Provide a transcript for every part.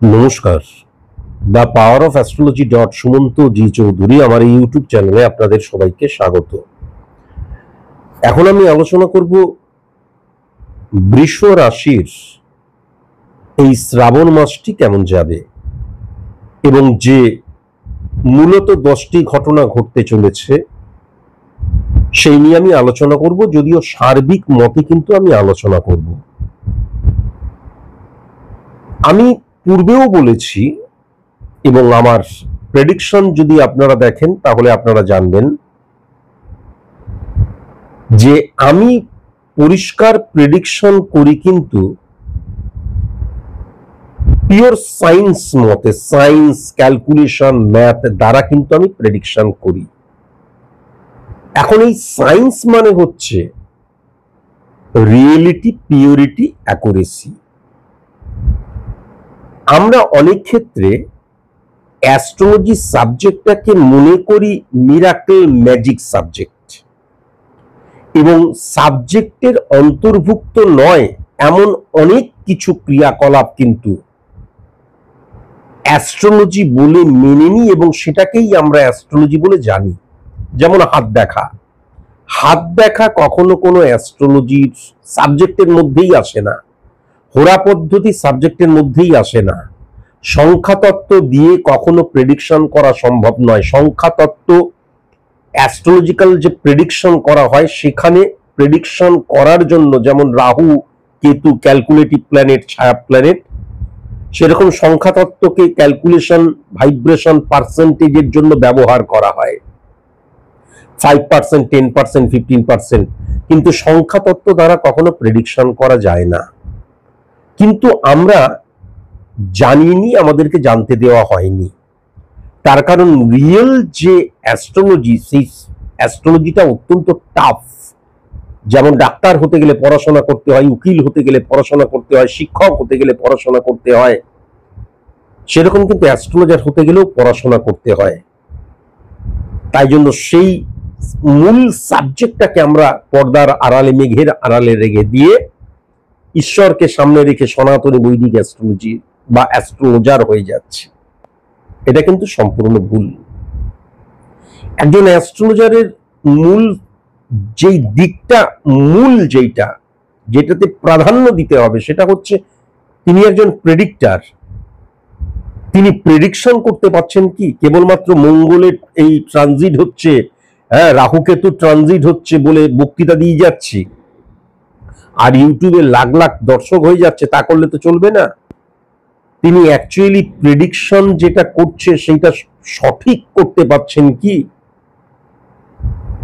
নমস্কার। The power of astrology Sumanta ji Chowdhury আমার এই ইউটিউব চ্যানেলে আপনাদের সবাইকে স্বাগত। এখন আমি আলোচনা করব বৃষ রাশির এই শ্রাবণ মাসটি কেমন যাবে এবং যে মূলত 10টি ঘটনা ঘটতে চলেছে সেই নিয়ে আমি আলোচনা করব, যদিও সার্বিক মতে কিন্তু আমি আলোচনা করব। আমি পূর্বেও বলেছি এবং আমার প্রেডিকশন যদি আপনারা দেখেন তাহলে আপনারা জানবেন যে আমি পরিষ্কার প্রেডিকশন করি কিন্তু পিওর সায়েন্স মতে, সায়েন্স, ক্যালকুলেশন, ম্যাথ দ্বারা কিন্তু আমি প্রেডিকশন করি। এখন এই সায়েন্স মানে হচ্ছে রিয়েলিটি, পিওরিটি, অ্যাকুরেসি। আমরা অনেক ক্ষেত্রে অ্যাস্ট্রোলজি সাবজেক্টটাকে মনে করি মিরাকেল ম্যাজিক সাবজেক্ট, এবং সাবজেক্টের অন্তর্ভুক্ত নয় এমন অনেক কিছু ক্রিয়াকলাপ কিন্তু অ্যাস্ট্রোলজি বলে মেনে নিই এবং সেটাকেই আমরা অ্যাস্ট্রোলজি বলে জানি। যেমন হাত দেখা। হাত দেখা কখনো কোনো অ্যাস্ট্রোলজির সাবজেক্টের মধ্যেই আসে না, হোরা পদ্ধতি সাবজেক্টের মধ্যেই আসে না। সংখ্যাতত্ত্ব দিয়ে কখনো প্রেডিকশন করা সম্ভব নয়। সংখ্যাতত্ত্ব অ্যাস্ট্রোলজিক্যাল যে প্রেডিকশন করা হয় সেখানে প্রেডিকশন করার জন্য, যেমন রাহু কেতু ক্যালকুলেটিভ প্ল্যানেট, ছায়া প্ল্যানেট, সেরকম সংখ্যাতত্ত্বকে ক্যালকুলেশন, ভাইব্রেশন, পার্সেন্টেজের জন্য ব্যবহার করা হয়। 5%, 10%, 15%, কিন্তু সংখ্যাতত্ত্ব দ্বারা কখনো প্রেডিকশন করা যায় না। কিন্তু আমরা জানিনি, আমাদেরকে জানতে দেওয়া হয়নি। তার কারণ রিয়েল যে অ্যাস্ট্রোলজি, সেই অ্যাস্ট্রোলজিটা অত্যন্ত টাফ। যেমন ডাক্তার হতে গেলে পড়াশোনা করতে হয়, উকিল হতে গেলে পড়াশোনা করতে হয়, শিক্ষক হতে গেলে পড়াশোনা করতে হয়, সেরকম কিন্তু অ্যাস্ট্রোলজার হতে গেলেও পড়াশোনা করতে হয়। তাই জন্য সেই মূল সাবজেক্টটাকে আমরা পর্দার আড়ালে, মেঘের আড়ালে রেখে দিয়ে ঈশ্বরকে সামনে রেখে সনাতনী বৈদিক অ্যাস্ট্রোলজি বা অ্যাস্ট্রোলজার হয়ে যাচ্ছে। এটা কিন্তু সম্পূর্ণ ভুল। একজন অ্যাস্ট্রোলজারের মূল যেই দিকটা, যেটাতে প্রাধান্য দিতে হবে সেটা হচ্ছে তিনি একজন প্রেডিক্টর। তিনি প্রেডিকশন করতে পারছেন কি? কেবলমাত্র মঙ্গলের এই ট্রানজিট হচ্ছে, রাহু কেতু ট্রানজিট হচ্ছে বলে বক্তৃতা দিয়ে যাচ্ছি আর ইউটিউবে লাখ লাখ দর্শক হয়ে যাচ্ছে, তা করলে তো চলবে না। তিনি অ্যাকচুয়ালি প্রেডিকশন যেটা করছে সেটা সঠিক করতে পারছেন কি?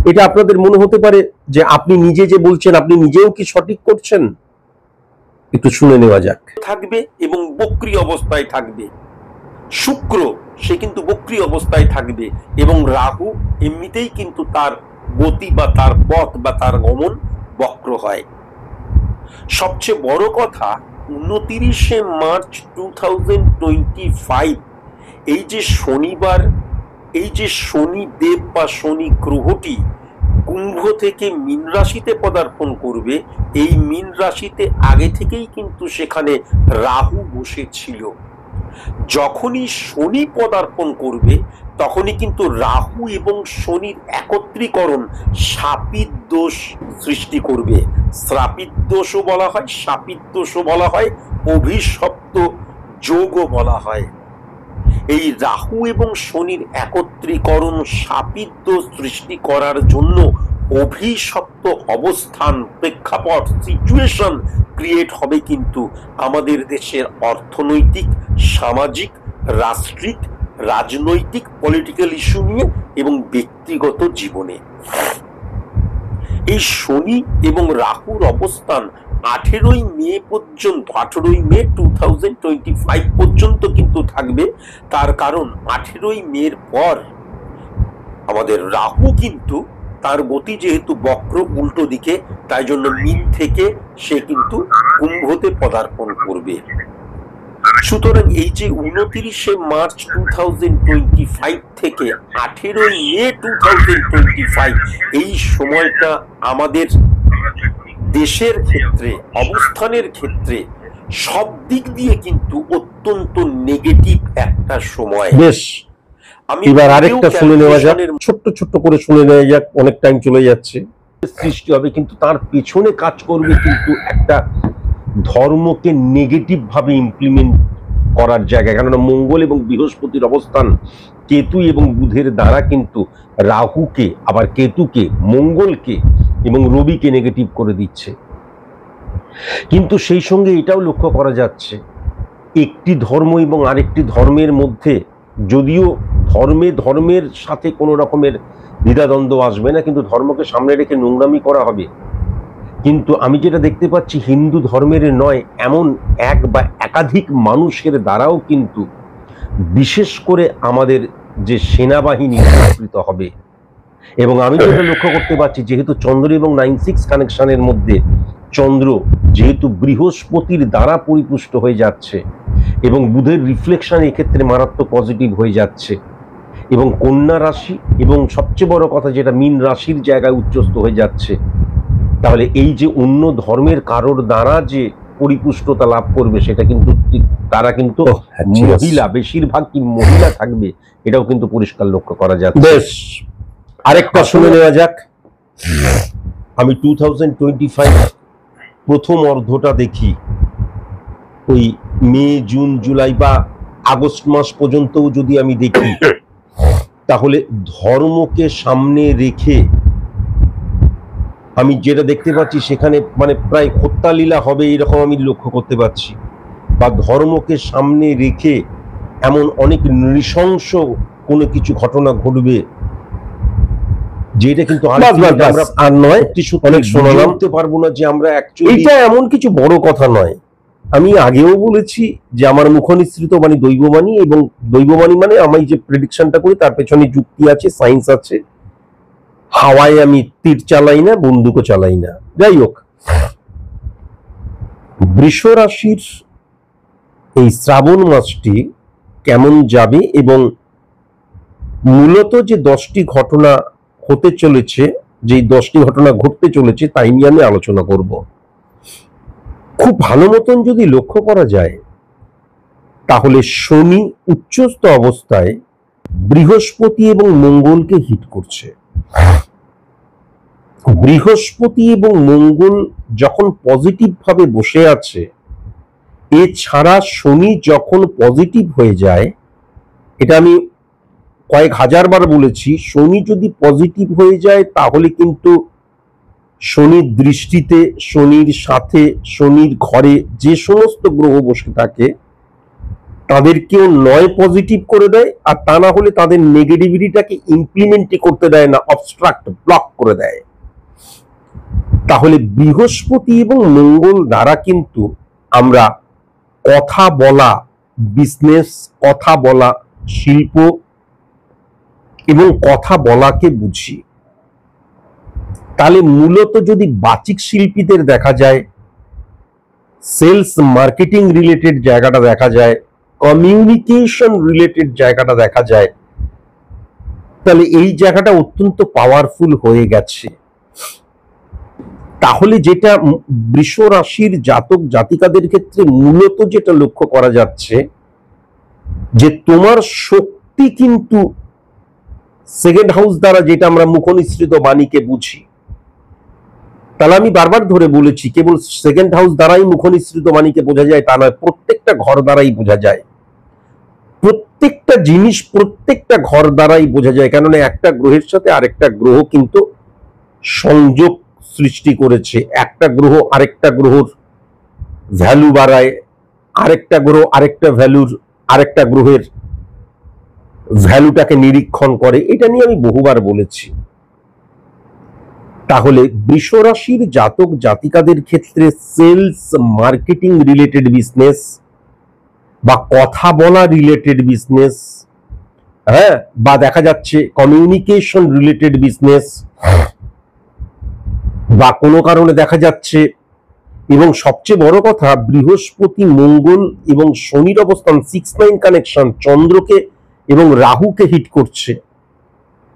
এটা আপনাদের মনে হতে পারে যে আপনি নিজে যে বলছেন আপনি নিজেও কি সঠিক করছেন? একটু শুনে নেওয়া যাক। থাকবে এবং বক্রী অবস্থায় থাকবে। শুক্র সে কিন্তু বক্রী অবস্থায় থাকবে এবং রাহু এমনিতেই কিন্তু তার গতি বা তার পথ বা তার গমন বক্র হয়। সবচেয়ে বড় কথা, 29শে মার্চ 2025 এই যে শনিবার, এই যে শনিদেব বা শনি গ্রহটি কুম্ভ থেকে মীন রাশিতে পদার্পণ করবে, এই মীন রাশিতে আগে থেকেই কিন্তু সেখানে রাহু বসেছিল। যখনই শনি পদার্পণ করবে তখনই কিন্তু রাহু এবং শনির একত্রীকরণ শাপিত দোষ সৃষ্টি করবে। শ্রাপিত দোষও বলা হয়, শাপিত দোষও বলা হয়, অভিশপ্ত যোগও বলা হয়। এই রাহু এবং শনির একত্রীকরণ শাপিত দোষ সৃষ্টি করার জন্য অভিশপ্ত অবস্থান, প্রেক্ষাপট, সিচুয়েশন ক্রিয়েট হবে কিন্তু আমাদের দেশের অর্থনৈতিক, সামাজিক, রাষ্ট্রিক, রাজনৈতিক, পলিটিক্যাল ইস্যু নিয়ে এবং ব্যক্তিগত জীবনে। এই শনি এবং রাহুর অবস্থান 18ই মে পর্যন্ত, 18ই মে 2025 পর্যন্ত কিন্তু থাকবে। তার কারণ 18ই মের পর আমাদের রাহু কিন্তু তার গতি যেহেতু বক্র, উল্টো দিকে, তাই জন্য মীন থেকে সে কিন্তু কুম্ভতে পদার্পণ করবে। সুতরাং এই যে 29শে মার্চ 2025 থেকে 18ই মে 2025 এই সময়টা আমাদের দেশের ক্ষেত্রে, অবস্থানের ক্ষেত্রে সব দিক দিয়ে কিন্তু অত্যন্ত নেগেটিভ একটা সময়। বেশ, আমি এবার আরেকটা শুনে নেওয়া যাক, ছোট্ট ছোট্ট করে শুনে নেওয়া যাক, অনেক টাইম চলে যাচ্ছে। সৃষ্টি হবে, কিন্তু তার পেছনে কাজ করবে কিন্তু একটা ধর্মকে নেগেটিভ ভাবে ইমপ্লিমেন্ট করার জায়গা। কেননা মঙ্গল এবং বৃহস্পতির অবস্থান কেতু এবং বুধের দ্বারা কিন্তু রাহুকে, আবার কেতুকে, মঙ্গলকে এবং রবিকে নেগেটিভ করে দিচ্ছে। কিন্তু সেই সঙ্গে এটাও লক্ষ্য করা যাচ্ছে, একটি ধর্ম এবং আরেকটি ধর্মের মধ্যে যদিও ধর্মের সাথে কোনো রকমের দ্বিধাদ্বন্দ্ব আসবে না, কিন্তু ধর্মকে সামনে রেখে নোংরামি করা হবে। কিন্তু আমি যেটা দেখতে পাচ্ছি, হিন্দু ধর্মের নয় এমন এক বা একাধিক মানুষের দ্বারাও কিন্তু বিশেষ করে আমাদের যে সেনাবাহিনী উপকৃত হবে। এবং আমি যেটা লক্ষ্য করতে পারছি, যেহেতু চন্দ্র এবং 9-6 কানেকশনের মধ্যে চন্দ্র যেহেতু বৃহস্পতির দ্বারা পরিপুষ্ট হয়ে যাচ্ছে এবং বুধের রিফ্লেকশন এক্ষেত্রে মারাত্মক পজিটিভ হয়ে যাচ্ছে, এবং কন্যা রাশি এবং সবচেয়ে বড় কথা যেটা মীন রাশির জায়গায় উচ্চস্থ হয়ে যাচ্ছে, তাহলে এই যে অন্য ধর্মের কারোর দ্বারা যে পরিপুষ্টতা লাভ করবে সেটা কিন্তু তারা কিন্তু মহিলা, বেশিরভাগ কি মহিলা থাকবে, এটাও কিন্তু পরিষ্কার লক্ষ্য করা যাচ্ছে। বেশ, আরেকটা শুনে নেওয়া যাক। আমি 2025 প্রথম অর্ধটা দেখি, ওই মে, জুন, জুলাই বা আগস্ট মাস পর্যন্তও যদি আমি দেখি, তাহলে ধর্মকে সামনে রেখে আমি যেটা দেখতে পাচ্ছি সেখানে মানে প্রায় হত্যালীলা হবে এরকম আমি লক্ষ্য করতে পারছি, বা ধর্মকে সামনে রেখে এমন অনেক নৃশংস কোনো কিছু ঘটনা ঘটবে যেটা কিন্তু আর নয়, অনেক শোনালাম পারবো না যে আমরা এটা এমন কিছু বড় কথা নয়। আমি আগেও বলেছি যে আমার মুখনিসৃত বাণী দৈববাণী, এবং দৈববাণী মানে আমি যে প্রেডিকশনটা করি তার পেছনে যুক্তি আছে, সায়েন্স আছে। হাওয়ায় আমি তীর চালাই না, বন্দুকও চালাই না। যাই হোক, বৃষ রাশির এই শ্রাবণ মাসটি কেমন যাবে এবং মূলত যে 10টি ঘটনা হতে চলেছে, যেই 10টি ঘটনা ঘটতে চলেছে তাই নিয়ে আমি আলোচনা করব। খুব ভালো মতন যদি লক্ষ্য করা যায়, তাহলে শনি উচ্চস্থ অবস্থায় বৃহস্পতি এবং মঙ্গলকে হিট করছে। বৃহস্পতি এবং মঙ্গল যখন পজিটিভ ভাবে বসে আছে, এছাড়া শনি যখন পজিটিভ হয়ে যায়, এটা আমি কয়েক হাজার বার বলেছি, শনি যদি পজিটিভ হয়ে যায় তাহলে কিন্তু শনির দৃষ্টিতে, শনির সাথে, শনির ঘরে যে সমস্ত গ্রহ বসে থাকে তাদেরকেও নয় পজিটিভ করে দেয়, আর তা না হলে তাদের নেগেটিভিটিটাকে ইমপ্লিমেন্টই করতে দেয় না, অবস্ট্রাক্ট, ব্লক করে দেয়। তাহলে বৃহস্পতি এবং মঙ্গল দ্বারা কিন্তু আমরা কথা বলা বিজনেস, কথা বলা শিল্প এবং কথা বলাকে বুঝি। তাহলে মূলত যদি বাচিক শিল্পীদের দেখা যায়, সেলস মার্কেটিং রিলেটেড জায়গাটা দেখা যায়, কমিউনিকেশন রিলেটেড জায়গাটা দেখা যায়, তাহলে এই জায়গাটা অত্যন্ত পাওয়ারফুল হয়ে গেছে। তাহলে যেটা বৃষ রাশির জাতক জাতিকাদের ক্ষেত্রে মূলত যেটা লক্ষ্য করা যাচ্ছে, যে তোমার শক্তি কিন্তু সেকেন্ড হাউস দ্বারা, যেটা আমরা মুখনিসৃত বাণীকে বুঝি, তাহলে আমি বারবার ধরে বলেছি কেবল সেকেন্ড হাউস দ্বারাই মুখনিসৃত বাণীকে বোঝা যায় তা নয়, প্রত্যেকটা ঘর দ্বারাই বোঝা যায়, প্রত্যেকটা জিনিস প্রত্যেকটা ঘর দ্বারাই বোঝা যায়। কেননা একটা গ্রহের সাথে আরেকটা গ্রহ কিন্তু সংযোগ সৃষ্টি করেছে। একটা গ্রহ আরেকটা গ্রহর ভ্যালু বাড়ায়, আরেকটা গ্রহ আরেকটা গ্রহের ভ্যালুটাকে নিরীক্ষণ করে। এটা নিয়ে আমি বহুবার বলেছি। তাহলে বৃষ রাশির জাতক জাতিকাদের ক্ষেত্রে সেলস মার্কেটিং রিলেটেড বিজনেস বা কথা বলা রিলেটেড বিজনেস, হ্যাঁ, বা দেখা যাচ্ছে কমিউনিকেশন রিলেটেড বিজনেস, বা কোনো কারণে দেখা যাচ্ছে, এবং সবচেয়ে বড় কথা বৃহস্পতি, মঙ্গল এবং শনির অবস্থান 6-9 কানেকশন চন্দ্রকে এবং রাহুকে হিট করছে।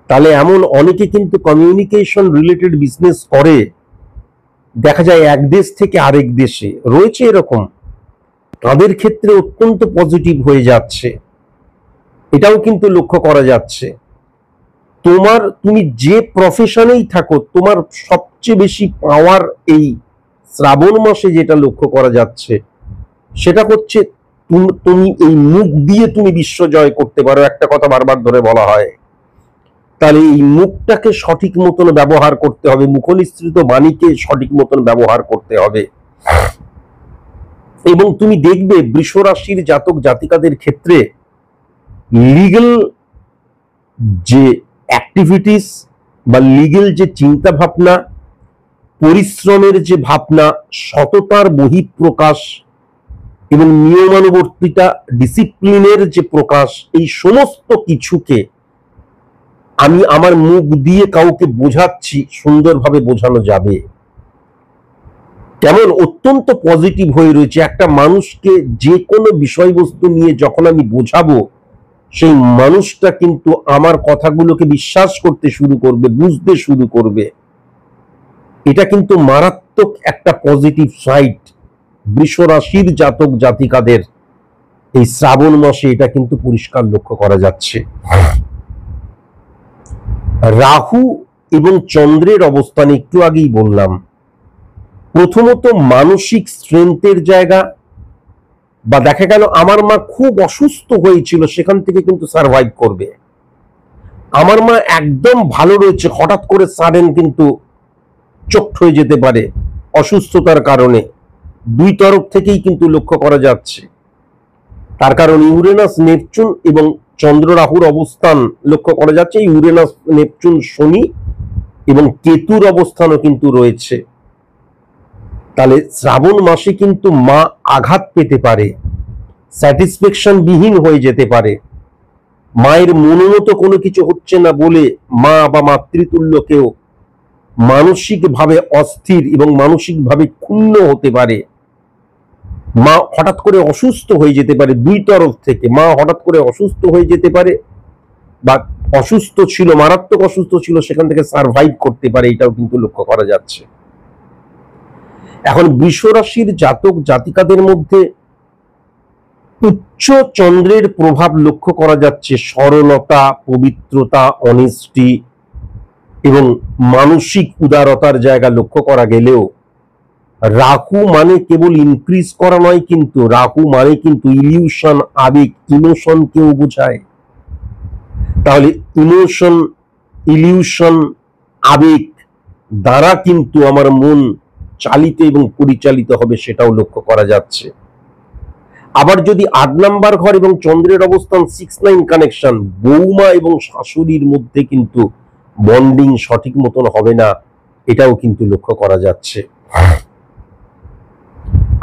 তাহলে এমন অনেকে কিন্তু কমিউনিকেশন রিলেটেড বিজনেস করে, দেখা যায় এক দেশ থেকে আরেক দেশে রয়েছে এরকম। তাদের ক্ষেত্রে অত্যন্ত পজিটিভ হয়ে যাচ্ছে, এটাও কিন্তু লক্ষ্য করা যাচ্ছে। তুমি যে প্রফেশনেই থাকো, তোমার সবচেয়ে বেশি পাওয়ার এই শ্রাবণ মাসে যেটা লক্ষ্য করা যাচ্ছে সেটা হচ্ছে তুমি এই মুখ দিয়ে তুমি বিশ্ব জয় করতে পারো। একটা কথা বারবার ধরে বলা হয়, তাহলে এই মুখটাকে সঠিক মতন ব্যবহার করতে হবে, মুখনিসৃত বাণীকে সঠিক মতন ব্যবহার করতে হবে। এবং তুমি দেখবে বৃষ রাশির জাতক জাতিকাদের ক্ষেত্রে লিগ্যাল যে অ্যাক্টিভিটিস বা লিগ্যাল যে চিন্তা ভাবনা, পরিশ্রমের যে ভাবনা, সততার বহিঃপ্রকাশ এবং নিয়মানুবর্তিতা, ডিসিপ্লিনের যে প্রকাশ, এই সমস্ত কিছুকে আমি আমার মুখ দিয়ে কাউকে বোঝাচ্ছি, সুন্দরভাবে বোঝানো যাবে। তেমন অত্যন্ত পজিটিভ হয়ে রয়েছে। একটা মানুষকে যে কোনো বিষয়বস্তু নিয়ে যখন আমি বোঝাবো, সেই মানুষটা কিন্তু আমার কথাগুলোকে বিশ্বাস করতে শুরু করবে, বুঝতে শুরু করবে। এটা কিন্তু মারাত্মক একটা পজিটিভ সাইড বৃষ রাশির জাতক জাতিকাদের এই শ্রাবণ মাসে, এটা কিন্তু পরিষ্কার লক্ষ্য করা যাচ্ছে। রাহু এবং চন্দ্রের অবস্থান একটু আগেই বললাম। প্রথমত মানসিক স্ট্রেংথের জায়গা, বা দেখা গেল আমার মা খুব অসুস্থ হয়েছিল, সেখান থেকে কিন্তু সার্ভাইভ করবে। আমার মা একদম ভালো রয়েছে, হঠাৎ করে সাডেন কিন্তু চোট হয়ে যেতে পারে অসুস্থতার কারণে। দুই তরফ থেকেই কিন্তু লক্ষ্য করা যাচ্ছে। তার কারণ ইউরেনাস নেপচুন এবং চন্দ্র রাহুর অবস্থান লক্ষ্য করা যাচ্ছে। ইউরেনাস নেপচুন শনি এবং কেতুর অবস্থানও কিন্তু রয়েছে। তাহলে শ্রাবণ মাসে কিন্তু মা আঘাত পেতে পারে, স্যাটিসফ্যাকশন বিহীন হয়ে যেতে পারে। মায়ের মনোমতো কোনো কিছু হচ্ছে না বলে মা বা মাতৃতুল্য কেউ মানসিকভাবে অস্থির এবং মানসিকভাবে ক্ষুণ্ণ হতে পারে। মা হঠাৎ করে অসুস্থ হয়ে যেতে পারে। দুই তরফ থেকে মা হঠাৎ করে অসুস্থ হয়ে যেতে পারে, বা অসুস্থ ছিল, মারাত্মক অসুস্থ ছিল, সেখান থেকে সার্ভাইভ করতে পারে, এটাও কিন্তু লক্ষ্য করা যাচ্ছে। এখন বৃষ রাশির জাতক জাতিকাদের মধ্যে উচ্চ চন্দ্রের প্রভাব লক্ষ্য করা যাচ্ছে। সরলতা, পবিত্রতা, অনেস্টি এবং মানসিক উদারতার জায়গা লক্ষ্য করা গেলেও রাহু মানে কেবল ইনক্রিজ করা নয়, কিন্তু রাহু মানে কিন্তু ইলিউশন, আবেগ, ইমোশনকেও বোঝায়। তাহলে ইমোশন, ইলিউশন, আবেগ দ্বারা কিন্তু আমার মন চালিত এবং পরিচালিত হবে, সেটাও লক্ষ্য করা যাচ্ছে। আবার যদি ৮ নাম্বার ঘর এবং চন্দ্রের অবস্থান 6-9 কানেকশন, বৌমা এবং শাশুড়ির মধ্যে কিন্তু বন্ডিং সঠিক মতন হবে না, এটাও কিন্তু লক্ষ্য করা যাচ্ছে।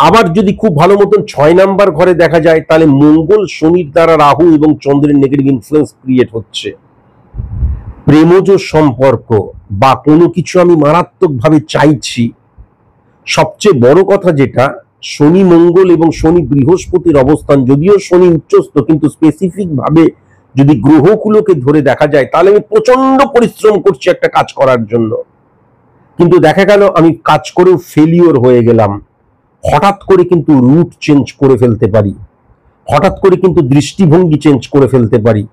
আবার যদি খুব ভালো মতন 6 নাম্বার ঘরে দেখা যায়, তাহলে মঙ্গল শনির দ্বারা রাহু এবং চন্দ্রের নেগেটিভ ইনফ্লুয়েন্স ক্রিয়েট হচ্ছে। প্রেমজ সম্পর্ক বা কোনো কিছু আমি মারাত্মকভাবে চাইছি। সবচেয়ে বড় কথা যেটা, শনি মঙ্গল এবং শনি বৃহস্পতির অবস্থান, যদিও শনি উচ্চস্থ, কিন্তু স্পেসিফিক ভাবে যদি গ্রহগুলোকে ধরে দেখা যায়, তাহলে আমি প্রচন্ড পরিশ্রম করছি একটা কাজ করার জন্য, কিন্তু দেখা গেল আমি কাজ করেও ফেলিওর হয়ে গেলাম। হঠাৎ করে কিন্তু রুট চেঞ্জ করে ফেলতে পারি, হঠাৎ করে কিন্তু দৃষ্টিভঙ্গি চেঞ্জ করে ফেলতে পারি,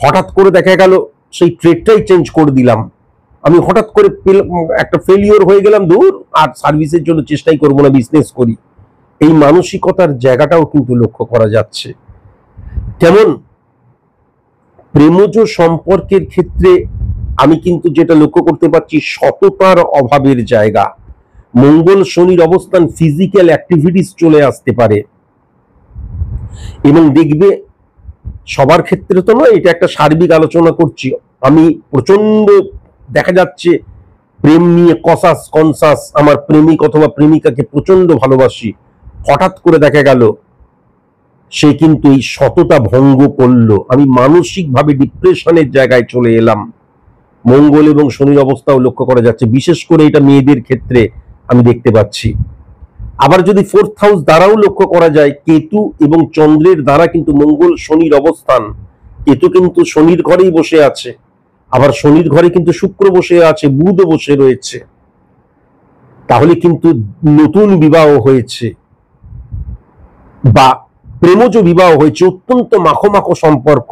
হঠাৎ করে দেখা গেল সেই ট্রেডটাই চেঞ্জ করে দিলাম, আমি হঠাৎ করে একটা ফেলিওর হয়ে গেলাম, দূর আর সার্ভিসের জন্য চেষ্টাই করবো না, বিজনেস করি। এই মানসিকতার জায়গাটাও কিন্তু লক্ষ্য করা যাচ্ছে। যেমন প্রেমজ সম্পর্কের ক্ষেত্রে আমি কিন্তু যেটা লক্ষ্য করতে পারছি, সততার অভাবের জায়গা। মঙ্গল শনির অবস্থান, ফিজিক্যাল অ্যাক্টিভিটিস চলে আসতে পারে। এবং দেখবে সবার ক্ষেত্রে তো নয়, এটা একটা সার্বিক আলোচনা করছি আমি। প্রচন্ড দেখা যাচ্ছে প্রেম নিয়ে কনসাস, আমার প্রেমিক অথবা প্রেমিকাকে প্রচন্ড ভালোবাসি, হঠাৎ করে দেখা গেল সে কিন্তু এই সততা ভঙ্গ করলো, আমি মানসিকভাবে ডিপ্রেশনের জায়গায় চলে এলাম। মঙ্গল এবং শনির অবস্থাও লক্ষ্য করা যাচ্ছে, বিশেষ করে এটা মেয়েদের ক্ষেত্রে আমি দেখতে পাচ্ছি। আবার যদি 4th হাউস দ্বারাও লক্ষ্য করা যায়, কেতু এবং চন্দ্রের দ্বারা কিন্তু মঙ্গল শনির অবস্থান, কেতু কিন্তু শনির ঘরেই বসে আছে, আবার শনির ঘরে কিন্তু শুক্র বসে আছে, বুধ বসে রয়েছে। তাহলে কিন্তু নতুন বিবাহ হয়েছে, বা প্রেমজ বিবাহ হয়েছে, অত্যন্ত মাখো মাখো সম্পর্ক,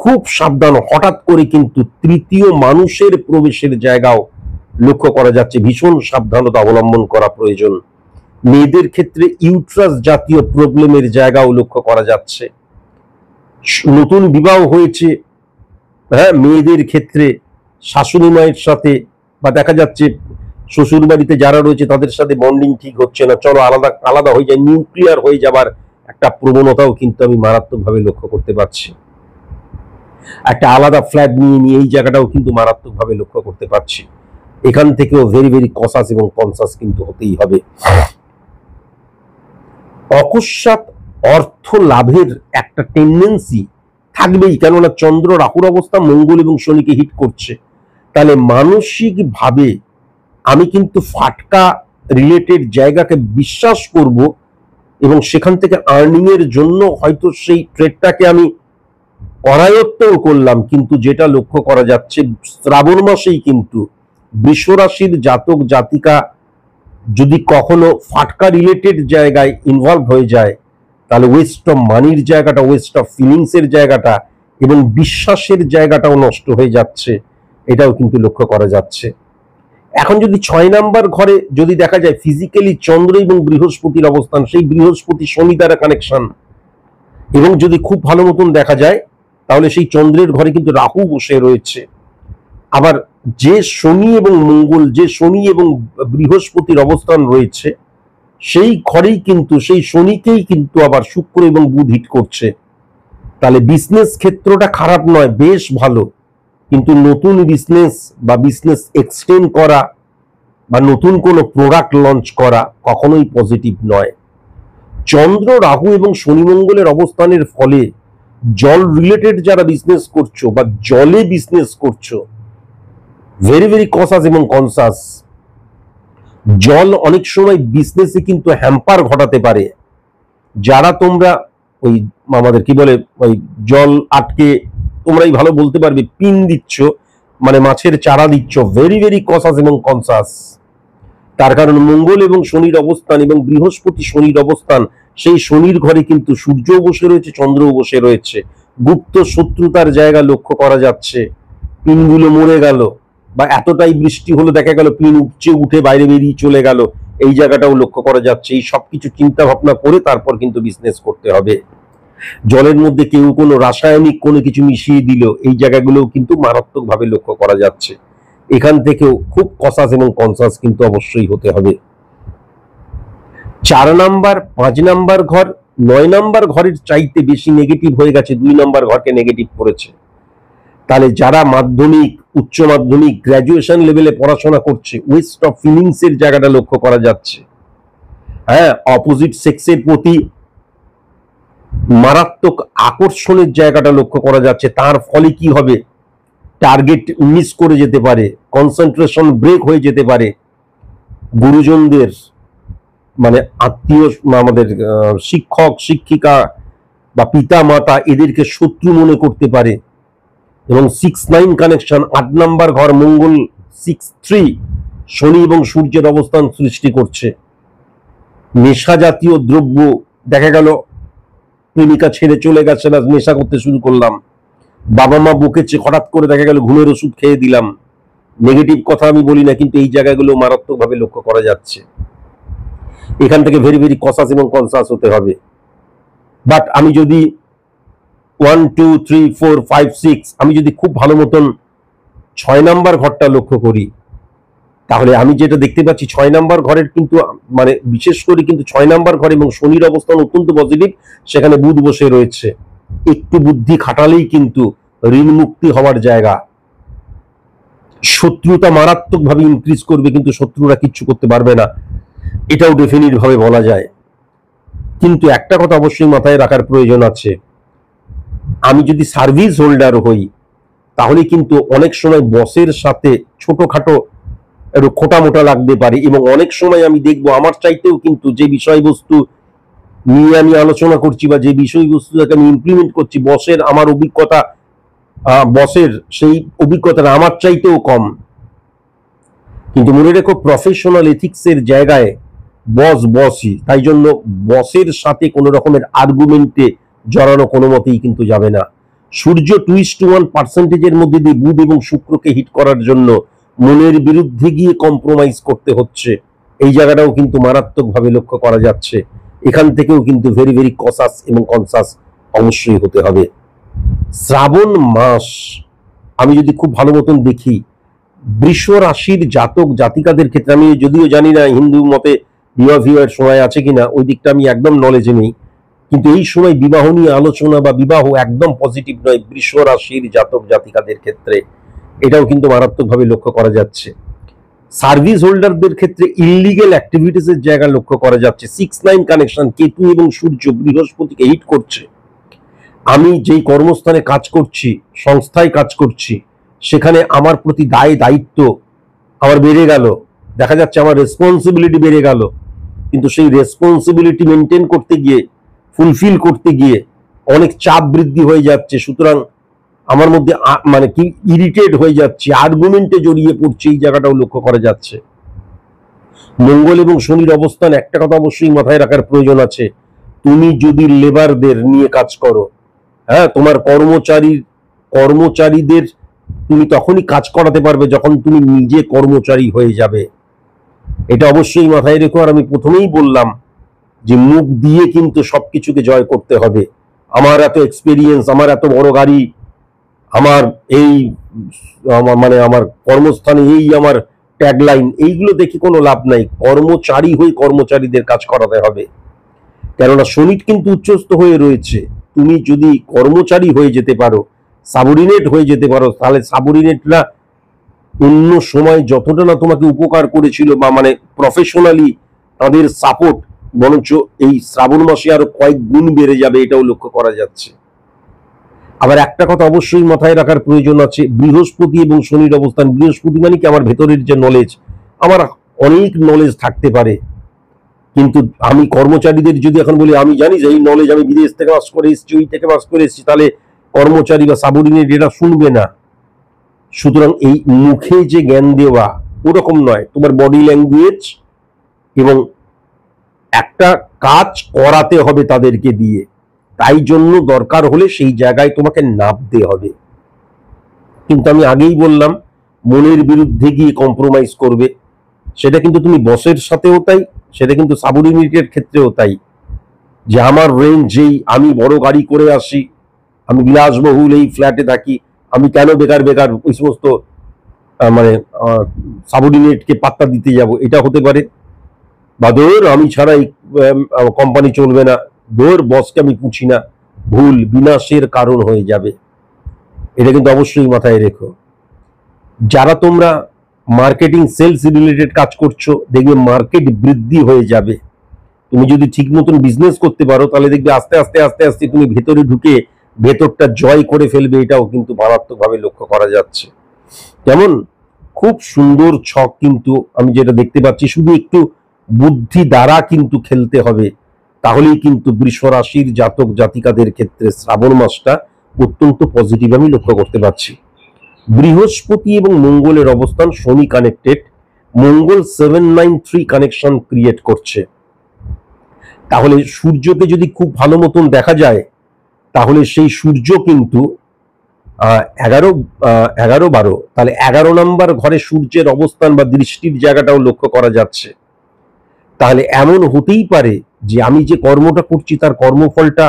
খুব সাবধান, হঠাৎ করে কিন্তু তৃতীয় মানুষের প্রবেশের জায়গাও লক্ষ্য করা যাচ্ছে, ভীষণ সাবধানতা অবলম্বন করা প্রয়োজন। মেয়েদের ক্ষেত্রে ইউট্রাস জাতীয় প্রবলেমের জায়গাও লক্ষ্য করা যাচ্ছে। নতুন বিবাহ হয়েছে, হ্যাঁ, মেয়েদের ক্ষেত্রে শাশুড়ি মায়ের সাথে বা দেখা যাচ্ছে শ্বশুর বাড়িতে যারা রয়েছে তাদের সাথে বন্ডিং ঠিক হচ্ছে না, চলো আলাদা আলাদা হয়ে যায়, নিউক্লিয়ার হয়ে যাবার একটা প্রবণতাও কিন্তু আমি মারাত্মকভাবে লক্ষ্য করতে পারছি। একটা আলাদা ফ্ল্যাট নিয়ে এই জায়গাটাও কিন্তু মারাত্মকভাবে লক্ষ্য করতে পারছি। এখান থেকেও ভেরি ভেরি কসাস এবং কনসাস কিন্তু হতেই হবে। অকস্মাৎ অর্থ লাভের একটা টেন্ডেন্সি থাকবেই, কেননা চন্দ্র রাহুর অবস্থা মঙ্গল এবং শনিকে হিট করছে। তাহলে মানসিক ভাবে আমি কিন্তু ফাটকা রিলেটেড জায়গাকে বিশ্বাস করব এবং সেখান থেকে আর্নিং এর জন্য হয়তো সেই ট্রেডটাকে আমি করায়ত্তও করলাম। কিন্তু যেটা লক্ষ্য করা যাচ্ছে শ্রাবণ মাসেই কিন্তু বৃষ রাশির জাতক জাতিকা যদি কখনো ফাটকা রিলেটেড জায়গায় ইনভলভ হয়ে যায়, তাহলে ওয়েস্ট অফ মানির জায়গাটা, ওয়েস্ট অফ ফিলিংস এর জায়গাটা এবং বিশ্বাসের জায়গাটাও নষ্ট হয়ে যাচ্ছে, এটাও কিন্তু লক্ষ্য করা যাচ্ছে। এখন যদি 6 নাম্বার ঘরে যদি দেখা যায় ফিজিক্যালি চন্দ্র এবং বৃহস্পতির অবস্থান, সেই বৃহস্পতি শনি দ্বারা কানেকশন, এবং যদি খুব ভালো মতন দেখা যায় তাহলে সেই চন্দ্রের ঘরে কিন্তু রাহু বসে রয়েছে। আবার যে শনি এবং মঙ্গল, যে শনি এবং বৃহস্পতির অবস্থান রয়েছে সেই ঘরেই কিন্তু সেই শনিকেই কিন্তু আবার শুক্র এবং বুধ হিট করছে। তাহলে বিজনেস ক্ষেত্রটা খারাপ নয়, বেশ ভালো, কিন্তু নতুন বিজনেস বা বিজনেস এক্সটেন্ড করা বা নতুন কোনো প্রোডাক্ট লঞ্চ করা কখনোই পজিটিভ নয়। চন্দ্র রাহু এবং শনি মঙ্গলের অবস্থানের ফলে জল রিলেটেড যারা বিজনেস করছো বা জলে বিজনেস করছো, ভেরি ভেরি কসাস এবং কনসাস। জল অনেক সময় বিজনেসে কিন্তু হ্যাম্পার ঘটাতে পারে। যারা তোমরা ওই আমাদের কি বলে ওই জল আটকে, তোমরাই ভালো বলতে পারবে, পিন দিচ্ছ মানে মাছের চারা দিচ্ছ, ভেরি ভেরি কসাস এবং কনসাস। তার কারণ মঙ্গল এবং শনির অবস্থান এবং বৃহস্পতি শনির অবস্থান, সেই শনির ঘরে কিন্তু সূর্যও বসে রয়েছে, চন্দ্রও বসে রয়েছে। গুপ্ত শত্রুতার জায়গা লক্ষ্য করা যাচ্ছে। পিনগুলো মরে গেল বা এতটাই বৃষ্টি হলো দেখা গেল পিন উপচে উঠে বাইরে বেরিয়ে চলে গেল, এই জায়গাটাও লক্ষ্য করা যাচ্ছে। এই সবকিছু চিন্তা ভাবনা করে তারপর কিন্তু বিজনেস করতে হবে। জলের মধ্যে কেউ কোনো রাসায়নিক কোনো কিছু মিশিয়ে দিল, এই জায়গাগুলোও কিন্তু মারাত্মকভাবে লক্ষ্য করা যাচ্ছে। এখান থেকেও খুব কসাস এবং কনসাস কিন্তু অবশ্যই হতে হবে। 4 নাম্বার 5 নাম্বার ঘর 9 নাম্বার ঘরের চাইতে বেশি নেগেটিভ হয়ে গেছে, 2 নাম্বার ঘরকে নেগেটিভ করেছে। তাহলে যারা মাধ্যমিক, উচ্চ মাধ্যমিক, গ্র্যাজুয়েশন লেভেলে পড়াশোনা করছে, ওয়েস্ট অফ ফিলিংস এর জায়গাটা লক্ষ্য করা যাচ্ছে। হ্যাঁ, অপোজিট সেক্সের প্রতি মারাত্মক আকর্ষণের জায়গাটা লক্ষ্য করা যাচ্ছে। তার ফলে কি হবে, টার্গেট মিস করে যেতে পারে, কনসেন্ট্রেশন ব্রেক হয়ে যেতে পারে, গুরুজনদের মানে আত্মীয় আমাদের শিক্ষক শিক্ষিকা বা পিতা মাতা এদেরকে শত্রু মনে করতে পারে। এবং 6-9 কানেকশন, 8 নাম্বার ঘর মঙ্গল 6-3 শনি এবং সূর্যের অবস্থান সৃষ্টি করছে। নেশা জাতীয় দ্রব্য, দেখা গেল প্রেমিকা ছেড়ে চলে গেছে না, নেশা করতে শুরু করলাম, বাবা মা বকেছে, হঠাৎ করে দেখা গেল ঘুমের ওষুধ খেয়ে দিলাম। নেগেটিভ কথা আমি বলি না, কিন্তু এই জায়গাগুলো মারাত্মকভাবে লক্ষ্য করা যাচ্ছে। এখান থেকে ভেরি ভেরি কসাস এবং কনসাস হতে হবে। বাট আমি যদি 1 2 3 4 5 6 আমি যদি খুব ভালো মতন 6 নাম্বার ঘরটা লক্ষ্য করি, তাহলে আমি যেটা দেখতে পাচ্ছি 6 নাম্বার ঘরের কিন্তু মানে বিশেষ করে কিন্তু 6 নাম্বার ঘর এবং শনির অবস্থান অত্যন্ত পজিটিভ, সেখানে বুধ বসে রয়েছে। একটু বুদ্ধি খাটালেই কিন্তু ঋণ মুক্তি হওয়ার জায়গা। শত্রুতা মারাত্মকভাবে ইনক্রিজ করবে, কিন্তু শত্রুরা কিচ্ছু করতে পারবে না, এটাও ডেফিনিট ভাবে বলা যায়। কিন্তু একটা কথা অবশ্যই মাথায় রাখার প্রয়োজন আছে, আমি যদি সার্ভিস হোল্ডার হই তাহলে কিন্তু অনেক সময় বসের সাথে ছোটখাটো একটু খোটা মোটা লাগতে পারে। এবং অনেক সময় আমি দেখবো আমার চাইতেও কিন্তু যে বিষয়বস্তু নিয়ে আমি আলোচনা করছি বা যে বিষয়বস্তুটাকে আমি ইমপ্লিমেন্ট করছি, বসের আমার অভিজ্ঞতা, বসের সেই অভিজ্ঞতাটা আমার চাইতেও কম। কিন্তু মনে রেখো, প্রফেশনাল এথিক্স এর জায়গায় বস বসই, তাই জন্য বসের সাথে কোনো রকমের আর্গুমেন্টে জড়ানো কোনো মতেই কিন্তু যাবে না। সূর্য 2:1% মধ্যে দিয়ে বুধ এবং শুক্রকে হিট করার জন্য মনের বিরুদ্ধে গিয়ে কম্প্রোমাইজ করতে হচ্ছে, এই জায়গাটাও কিন্তু মারাত্মকভাবে লক্ষ্য করা যাচ্ছে। এখান থেকেও কিন্তু ভেরি ভেরি কসাস এবং কনসাস অবশ্যই হতে হবে। শ্রাবণ মাস আমি যদি খুব ভালো মতন দেখি, বৃষ রাশির জাতক জাতিকাদের ক্ষেত্রে, আমি যদিও জানি না হিন্দু মতে বিবাহ বিবাহের সময় আছে কিনা, ওই দিকটা আমি একদম নলেজে নেই, কিন্তু এই সময় বিবাহ নিয়ে আলোচনা বা বিবাহ একদম পজিটিভ নয় বৃষ রাশির জাতক জাতিকাদের ক্ষেত্রে, এটাও কিন্তু মারাত্মকভাবে লক্ষ্য করা যাচ্ছে। সার্ভিস হোল্ডারদের ক্ষেত্রে ইলিগেল অ্যাক্টিভিটিস এর জায়গা লক্ষ্য করা যাচ্ছে। 6-9 কানেকশন, কেতু এবং সূর্য বৃহস্পতিকে হিট করছে। আমি যেই কর্মস্থানে কাজ করছি, সংস্থায় কাজ করছি, সেখানে আমার প্রতি দায় দায়িত্ব আমার বেড়ে গেল, দেখা যাচ্ছে আমার রেসপন্সিবিলিটি বেড়ে গেল, কিন্তু সেই রেসপন্সিবিলিটি মেনটেন করতে গিয়ে, ফুলফিল করতে গিয়ে অনেক চাপ বৃদ্ধি হয়ে যাচ্ছে। সুতরাং আমার মধ্যে মানে কি ইরিটেট হয়ে যাচ্ছে, আর্গুমেন্টে জড়িয়ে পড়ছে, এই জায়গাটাও লক্ষ্য করা যাচ্ছে। মঙ্গল এবং শনির অবস্থান, একটা কথা অবশ্যই মাথায় রাখার প্রয়োজন আছে, তুমি যদি লেবারদের নিয়ে কাজ করো, হ্যাঁ, তোমার কর্মচারীদের তুমি তখনই কাজ করাতে পারবে যখন তুমি নিজে কর্মচারী হয়ে যাবে। এটা অবশ্যই মাথায় রেখো। আর আমি প্রথমেই বললাম যে মুখ দিয়ে কিন্তু সবকিছুকে জয় করতে হবে। আমার এত এক্সপিরিয়েন্স, আমার এত বড় গাড়ি, আমার এই মানে আমার কর্মস্থানে এই আমার ট্যাগলাইন, এইগুলো দেখে কোনো লাভ নাই। কর্মচারী হয়ে কর্মচারীদের কাজ করাতে হবে, কেননা শনি কিন্তু উচ্চস্থ হয়ে রয়েছে। তুমি যদি কর্মচারী হয়ে যেতে পারো, সাবঅর্ডিনেট হয়ে যেতে পারো, তাহলে সাবঅর্ডিনেটরা অন্য সময় যতটা না তোমাকে উপকার করেছিল বা মানে প্রফেশনালি তাদের সাপোর্ট, বরঞ্চ এই শ্রাবণ মাসে আরো কয়েক গুণ বেড়ে যাবে, এটাও লক্ষ্য করা যাচ্ছে। আবার একটা কথা অবশ্যই মাথায় রাখার প্রয়োজন আছে, বৃহস্পতি এবং শনির অবস্থান। বৃহস্পতি মানে কি, আমার ভেতরের যে নলেজ, আমার অনেক নলেজ থাকতে পারে, কিন্তু আমি কর্মচারীদের যদি এখন বলি আমি জানি যে এই নলেজ আমি বিদেশ থেকে পাস করে এসেছি, ওই থেকে পাস করে এসেছি, তাহলে কর্মচারী বা সাবঅর্ডিনেট এরা শুনবে না। সুতরাং এই মুখে যে জ্ঞান দেওয়া ওরকম নয়, তোমার বডি ল্যাঙ্গুয়েজ এবং একটা কাজ করাতে হবে তাদেরকে দিয়ে, তাই জন্য দরকার হলে সেই জায়গায় তোমাকে নামতে হবে। কিন্তু আমি আগেই বললাম, মনের বিরুদ্ধে গিয়ে কম্প্রোমাইজ করবে, সেটা কিন্তু তুমি বসের সাথেও তাই, সেটা কিন্তু সাবঅর্ডিনেটের ক্ষেত্রেও তাই। যে আমার রেঞ্জেই আমি বড় গাড়ি করে আসি, আমি বিলাসবহুল এই ফ্ল্যাটে থাকি, আমি কেন বেকার বেকার ওই সমস্ত মানে সাবঅর্ডিনেটকে পাত্তা দিতে যাব, এটা হতে পারে। বা ধর আমি ছাড়া এই কোম্পানি চলবে না, ধর বসকে আমি পুছি না, ভুল বিনাশের কারণ হয়ে যাবে। এটা কিন্তু অবশ্যই মাথায় রেখো। যারা তোমরা মার্কেটিং সেলস রিলেটেড কাজ করছো, দেখবে মার্কেট বৃদ্ধি হয়ে যাবে। তুমি যদি ঠিক মতন বিজনেস করতে পারো, তাহলে দেখবে আস্তে আস্তে আস্তে আস্তে তুমি ভেতরে ঢুকে ভেতরটা জয় করে ফেলবে, এটাও কিন্তু মারাত্মকভাবে লক্ষ্য করা যাচ্ছে। যেমন খুব সুন্দর ছক কিন্তু আমি যেটা দেখতে পাচ্ছি, শুধু একটু বুদ্ধি দ্বারা কিন্তু খেলতে হবে, তাহলেই কিন্তু বৃষ রাশির জাতক জাতিকাদের ক্ষেত্রে শ্রাবণ মাসটা অত্যন্ত পজিটিভ আমি লক্ষ্য করতে পারছি। বৃহস্পতি এবং মঙ্গলের অবস্থান, শনি কানেক্টেড, মঙ্গল 793 কানেকশন ক্রিয়েট করছে। তাহলে সূর্যকে যদি খুব ভালো মতন দেখা যায়, তাহলে সেই সূর্য কিন্তু 11-12, তাহলে 11 নম্বর ঘরে সূর্যের অবস্থান বা দৃষ্টির জায়গাটাও লক্ষ্য করা যাচ্ছে। তাহলে এমন হতেই পারে যে আমি যে কর্মটা করছি তার কর্মফলটা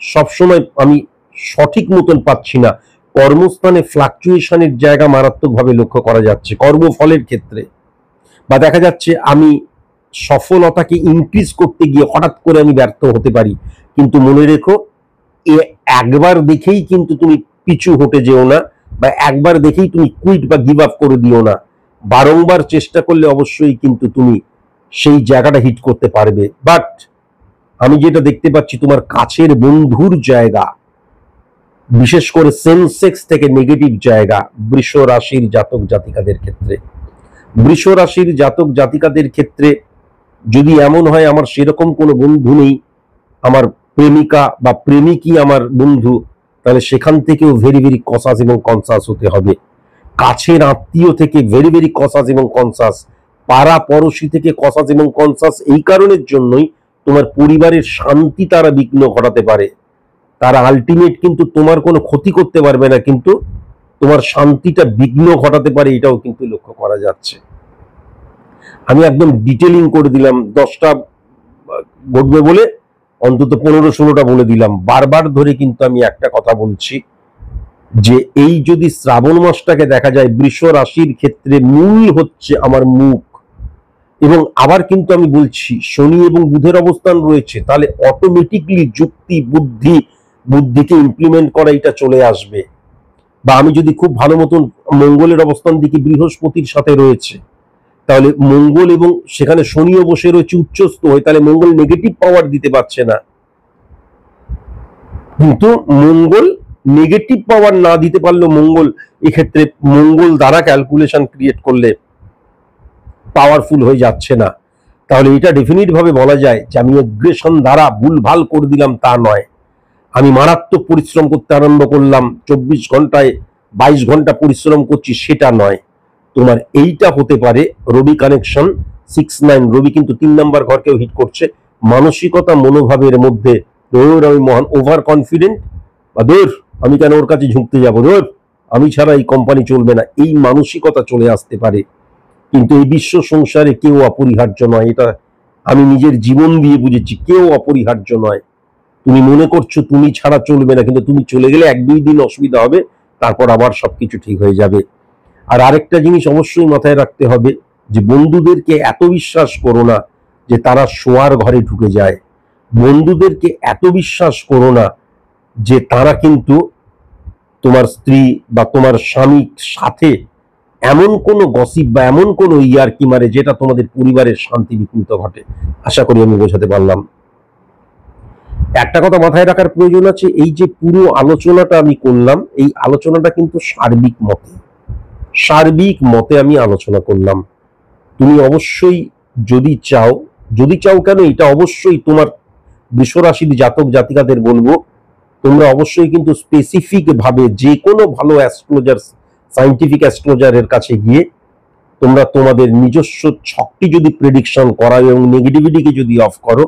সবসময় আমি সঠিক মতন পাচ্ছি না, কর্মস্থানে ফ্লাকচুয়েশনের জায়গা মারাত্মকভাবে লক্ষ্য করা যাচ্ছে কর্মফলের ক্ষেত্রে। বা দেখা যাচ্ছে আমি সফলতাকে ইনক্রিজ করতে গিয়ে হঠাৎ করে আমি ব্যর্থ হতে পারি। কিন্তু মনে রেখো, একবার দেখেই কিন্তু তুমি পিছু হটে যেও না, বা একবার দেখেই তুমি কুইট বা গিভ আপ করে দিও না। বারংবার চেষ্টা করলে অবশ্যই কিন্তু তুমি সেই জায়গাটা হিট করতে পারবে। বাট আমি যেটা দেখতে পাচ্ছি, তোমার কাছের বন্ধুর জায়গা, বিশেষ করে সেম সেক্স থেকে নেগেটিভ জায়গা বৃষ রাশির জাতক জাতিকাদের ক্ষেত্রে। বৃষ রাশির জাতক জাতিকাদের ক্ষেত্রে যদি এমন হয় আমার সেরকম কোনো বন্ধু নেই, আমার প্রেমিকা বা প্রেমিকই আমার বন্ধু, তাহলে সেখান থেকেও ভেরি ভেরি কসাস এবং কনসাস হতে হবে। কাছের আত্মীয় থেকে ভেরি ভেরি কসাস এবং কনসাস, পাড়া পড়শি থেকে কসাস এবং কনসাস এই কারণের জন্যই তোমার পরিবারের শান্তি তারা বিঘ্ন ঘটাতে পারে। তারা আলটিমেট কিন্তু তোমার কোনো ক্ষতি করতে পারবে না, কিন্তু তোমার শান্তিটা বিঘ্ন ঘটাতে পারে, এটাও কিন্তু লক্ষ্য করা যাচ্ছে। আমি একদম ডিটেলিং করে দিলাম, 10টা ঘটবে বলে অন্তত 15-16টা বলে দিলাম। বারবার ধরে কিন্তু আমি একটা কথা বলছি যে এই যদি শ্রাবণ মাসটাকে দেখা যায়, বৃষ রাশির ক্ষেত্রে মূল হচ্ছে আমার মুখ, এবং আবার কিন্তু আমি বলছি শনি এবং বুধের অবস্থান রয়েছে, তাহলে অটোমেটিকলি যুক্তি বুদ্ধিকে ইমপ্লিমেন্ট করা এটা চলে আসবে। বা আমি যদি খুব ভালো মতন মঙ্গলের অবস্থান দেখি বৃহস্পতির সাথে রয়েছে, তাহলে মঙ্গল এবং সেখানে শনিও বসে রয়েছে উচ্চস্থ হয়ে, তাহলে মঙ্গল নেগেটিভ পাওয়ার দিতে পারছে না। কিন্তু মঙ্গল নেগেটিভ পাওয়ার না দিতে পারলেও মঙ্গল এক্ষেত্রে মঙ্গল দ্বারা ক্যালকুলেশন ক্রিয়েট করলে পাওয়ারফুল হয়ে যাচ্ছে না। তাহলে এটা ডেফিনিট ভাবে বলা যায় যে আমি এগ্রেশন দ্বারা ভুলভাল করে দিলাম তা নয়, আমি মারাত্মক পরিশ্রম করতে আরম্ভ করলাম, 24 ঘন্টায় 22 ঘন্টা পরিশ্রম করছি, সেটা নয়। তোমার এইটা হতে পারে রবি কানেকশন 6-9, রবি কিন্তু 3 নাম্বার ঘরকেও হিট করছে। মানসিকতা মনোভাবের মধ্যে আমি মহান ওভার কনফিডেন্ট, বা আমি কেন ওর কাছে ঝুঁকতে যাবো, আমি ছাড়া এই কোম্পানি চলবে না, এই মানসিকতা চলে আসতে পারে। কিন্তু এই বিশ্ব সংসারে কেউ অপরিহার্য নয়, এটা আমি নিজের জীবন দিয়ে বুঝেছি, কেউ অপরিহার্য নয়। তুমি মনে করছো তুমি ছাড়া চলবে না, কিন্তু তুমি চলে গেলে 1-2 দিন অসুবিধা হবে, তারপর আবার সবকিছু ঠিক হয়ে যাবে। আর আরেকটা জিনিস অবশ্যই মাথায় রাখতে হবে যে বন্ধুদেরকে এত বিশ্বাস করো না যে তারা শোয়ার ঘরে ঢুকে যায়। বন্ধুদেরকে এত বিশ্বাস করো না যে তারা কিন্তু তোমার স্ত্রী বা তোমার স্বামীর সাথে এমন কোনো গসিপ বা এমন কোনো ইয়ার্কি মারে যেটা তোমাদের পরিবারের শান্তি বিঘ্নিত ঘটে। আশা করি আমি বোঝাতে পারলাম। একটা কথা মাথায় রাখার প্রয়োজন আছে, এই যে পুরো আলোচনাটা আমি করলাম, এই আলোচনাটা কিন্তু সার্বিক মতে আমি আলোচনা করলাম। তুমি অবশ্যই যদি চাও কেন, এটা অবশ্যই তোমার বৃষরাশির জাতক জাতিকাদের বলবো, তোমরা অবশ্যই কিন্তু স্পেসিফিক ভাবে যে কোনো ভালো অ্যাস্ট্রোলজার, সায়েন্টিফিক অ্যাস্ট্রোলজারের কাছে গিয়ে তোমরা তোমাদের নিজস্ব ছকটি যদি প্রেডিকশন করাও এবং নেগেটিভিটিকে যদি অফ করো,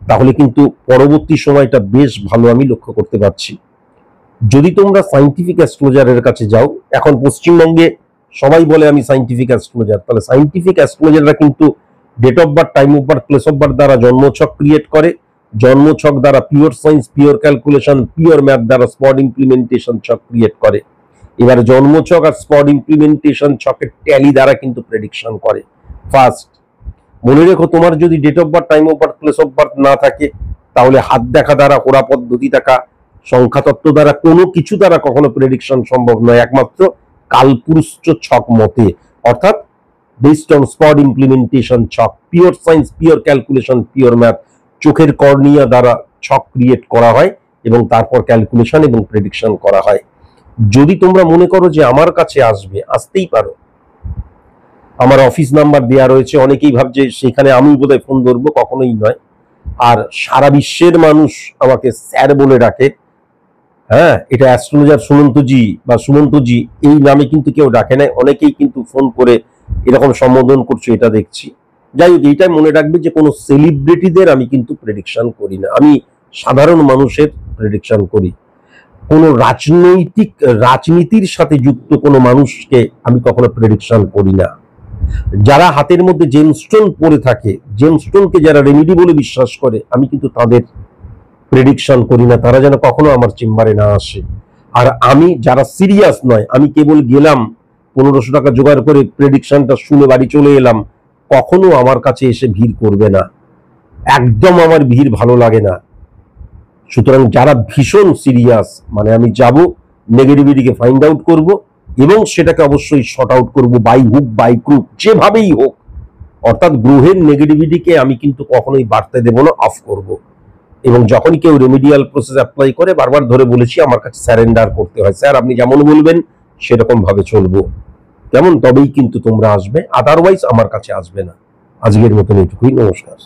তাহলে কিন্তু পরবর্তী সময়টা বেশ ভালো আমি লক্ষ্য করতে পারছি। যদি তোমরা সায়েন্টিফিক অ্যাস্ট্রোলজারের কাছে যাও, এখন পশ্চিমবঙ্গে সবাই বলে আমি সায়েন্টিফিক অ্যাস্ট্রোলজার, তাহলে সায়েন্টিফিক অ্যাস্ট্রোলজাররা কিন্তু date of birth, time of birth, place of birth দ্বারা জন্মছক ক্রিয়েট করে, জন্মছক দ্বারা pure science, pure calculation, pure math দ্বারা স্পট ইমপ্লিমেন্টেশন ছক ক্রিয়েট করে। এবার জন্মছক আর স্পট ইমপ্লিমেন্টেশন ছকের ট্যালি দ্বারা কিন্তু প্রেডিকশন করে। ফার্স্ট মনে রেখো, তোমার যদি date of birth, time of birth, place of birth না থাকে, তাহলে হাত দেখা দ্বারা, ওরা পদ্ধতি দেখা, সংখ্যাতত্ত্ব দ্বারা, কোনো কিছু দ্বারা কখনো প্রেডিকশন সম্ভব নয়, একমাত্র কালপুরুষ ছক মতে, অর্থাৎ বেসড অন স্পট ইমপ্লিমেন্টেশন ছক, pure science, pure calculation, pure math, চোখের কর্নিয়া দ্বারা ছক ক্রিয়েট করা হয় এবং তারপর ক্যালকুলেশন এবং প্রেডিকশন করা হয়। যদি তোমরা মনে করো যে আমার কাছে আসতেই পারো, আমার অফিস নাম্বার দেওয়া রয়েছে। অনেকেই ভাবছে সেখানে আমি বোধহয় ফোন ধরবো, কখনোই নয়। আর সারা বিশ্বের মানুষ আমাকে স্যার বলে ডাকে। হ্যাঁ, এটা অ্যাস্ট্রোলজার সুমন্তজি বা সুমন্তজি এই নামে কিন্তু কেউ ডাকে না, অনেকেই কিন্তু ফোন করে এরকম সম্বোধন করছে, এটা দেখছি। যাই হোক, এইটাই মনে রাখবে যে কোনো সেলিব্রিটিদের আমি কিন্তু প্রেডিকশন করি না, আমি সাধারণ মানুষের প্রেডিকশন করি। কোনো রাজনীতির সাথে যুক্ত কোনো মানুষকে আমি কখনো প্রেডিকশন করি না। যারা হাতের মধ্যে জেমস্টোন পরে থাকে, জেমস্টোনকে যারা রেমিডি বলে বিশ্বাস করে, আমি কিন্তু তাদের প্রেডিকশন করি না, তারা যেন কখনো আমার চেম্বারে না আসে। আর আমি যারা সিরিয়াস নয়, আমি কেবল গেলাম 1500 টাকা জোগাড় করে প্রেডিকশনটা শুনে বাড়ি চলে এলাম, কখনো আমার কাছে এসে ভিড় করবে না, একদম আমার ভিড় ভালো লাগে না। সুতরাং যারা ভীষণ সিরিয়াস, মানে আমি যাব, নেগেটিভিটিকে ফাইন্ড আউট করব এবং সেটাকে অবশ্যই শর্ট আউট করব, বাই হুক বাই ক্রুক, যেভাবেই হোক। অর্থাৎ গ্রহের নেগেটিভিটিকে আমি কিন্তু কখনোই বাড়তে দেব না, অফ করব। এবং যখনই কেউ রেমিডিয়াল প্রসেস অ্যাপ্লাই করে, বারবার ধরে বলেছি আমার কাছে স্যারেন্ডার করতে হয়। স্যার আপনি যেমন বলবেন সেরকম ভাবে চলবো, কেমন, তবেই কিন্তু তোমরা আসবে, আদারওয়াইজ আমার কাছে আসবে না। আজকের মতন এইটুকুই, নমস্কার।